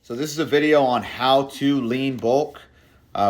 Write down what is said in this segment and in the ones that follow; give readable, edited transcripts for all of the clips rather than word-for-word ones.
So this is a video on how to lean bulk.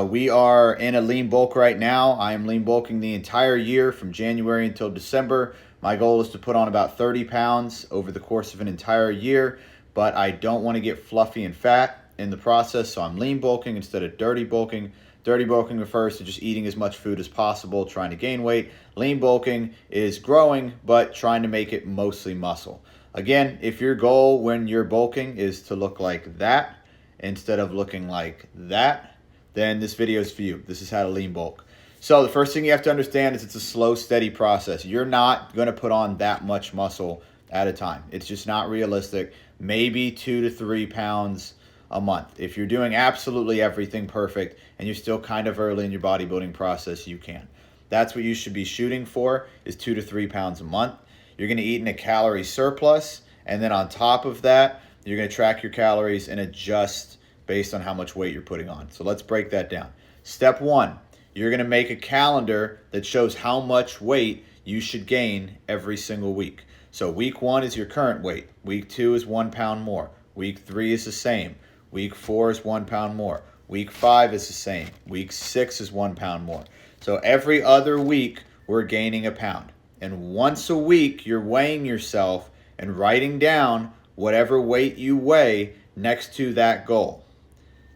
We are in a lean bulk right now. I am lean bulking the entire year from January until December. My goal is to put on about 30 pounds over the course of an entire year, but I don't want to get fluffy and fat in the process, so I'm lean bulking instead of dirty bulking. Dirty bulking refers to just eating as much food as possible, trying to gain weight. Lean bulking is growing, but trying to make it mostly muscle. Again, if your goal when you're bulking is to look like that instead of looking like that, then this video is for you. This is how to lean bulk. So the first thing you have to understand is it's a slow, steady process. You're not going to put on that much muscle at a time. It's just not realistic. Maybe 2 to 3 pounds a month. If you're doing absolutely everything perfect and you're still kind of early in your bodybuilding process, you can. That's what you should be shooting for, is 2 to 3 pounds a month. You're going to eat in a calorie surplus, and then on top of that, you're going to track your calories and adjust based on how much weight you're putting on. So let's break that down. Step 1, you're going to make a calendar that shows how much weight you should gain every single week. So week 1 is your current weight. Week 2 is 1 pound more. Week 3 is the same. Week 4 is 1 pound more. Week 5 is the same. Week 6 is 1 pound more. So every other week, we're gaining a pound. And once a week, you're weighing yourself and writing down whatever weight you weigh next to that goal.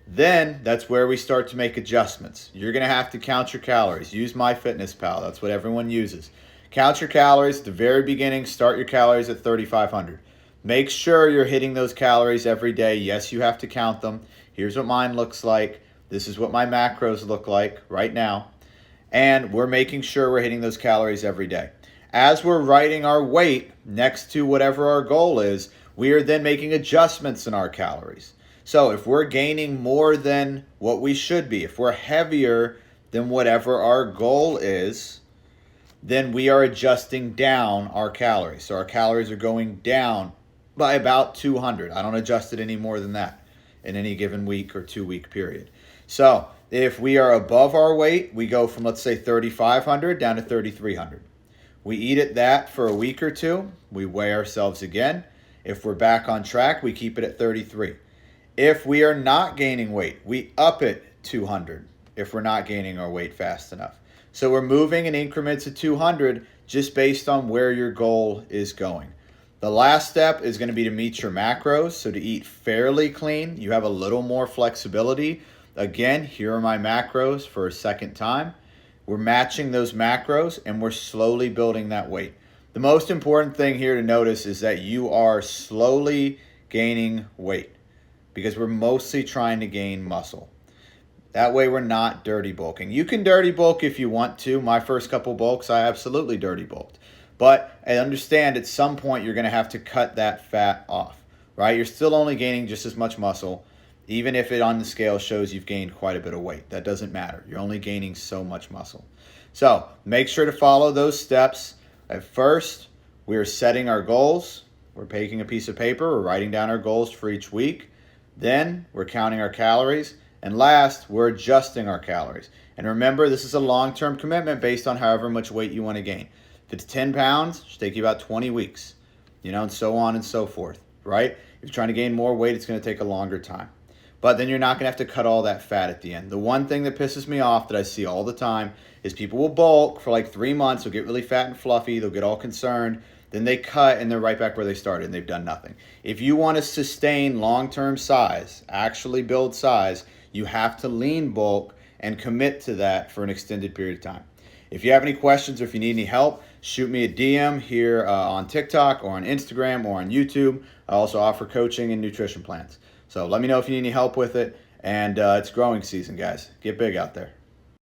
Then that's where we start to make adjustments. You're going to have to count your calories. Use MyFitnessPal. That's what everyone uses. Count your calories at the very beginning. Start your calories at 3,500. Make sure you're hitting those calories every day. Yes, you have to count them. Here's what mine looks like. This is what my macros look like right now. And we're making sure we're hitting those calories every day. As we're writing our weight next to whatever our goal is, we are then making adjustments in our calories. So if we're gaining more than what we should be, if we're heavier than whatever our goal is, then we are adjusting down our calories. So our calories are going down by about 200. I don't adjust it any more than that in any given week or 2-week period. So if we are above our weight, we go from, let's say, 3,500 down to 3,300. We eat at that for a week or two. We weigh ourselves again. If we're back on track, we keep it at 33. If we are not gaining weight, we up it 200 if we're not gaining our weight fast enough. So we're moving in increments of 200 just based on where your goal is going. The last step is going to be to meet your macros. So to eat fairly clean, you have a little more flexibility. Again, here are my macros for a second time. We're matching those macros and we're slowly building that weight. The most important thing here to notice is that you are slowly gaining weight because we're mostly trying to gain muscle. That way we're not dirty bulking. You can dirty bulk if you want to. My first couple bulks, I absolutely dirty bulked. But I understand at some point you're going to have to cut that fat off, right? You're still only gaining just as much muscle, even if it on the scale shows you've gained quite a bit of weight. That doesn't matter. You're only gaining so much muscle. So make sure to follow those steps. At first, we are setting our goals. We're taking a piece of paper. We're writing down our goals for each week. Then we're counting our calories. And last, we're adjusting our calories. And remember, this is a long-term commitment based on however much weight you want to gain. If it's 10 pounds, it should take you about 20 weeks, and so on and so forth, right? If you're trying to gain more weight, it's going to take a longer time. But then you're not going to have to cut all that fat at the end. The one thing that pisses me off that I see all the time is people will bulk for like 3 months. They'll get really fat and fluffy. They'll get all concerned. Then they cut and they're right back where they started and they've done nothing. If you want to sustain long-term size, actually build size, you have to lean bulk and commit to that for an extended period of time. If you have any questions or if you need any help, shoot me a DM here on TikTok or on Instagram or on YouTube. I also offer coaching and nutrition plans. So let me know if you need any help with it. And it's growing season, guys. Get big out there.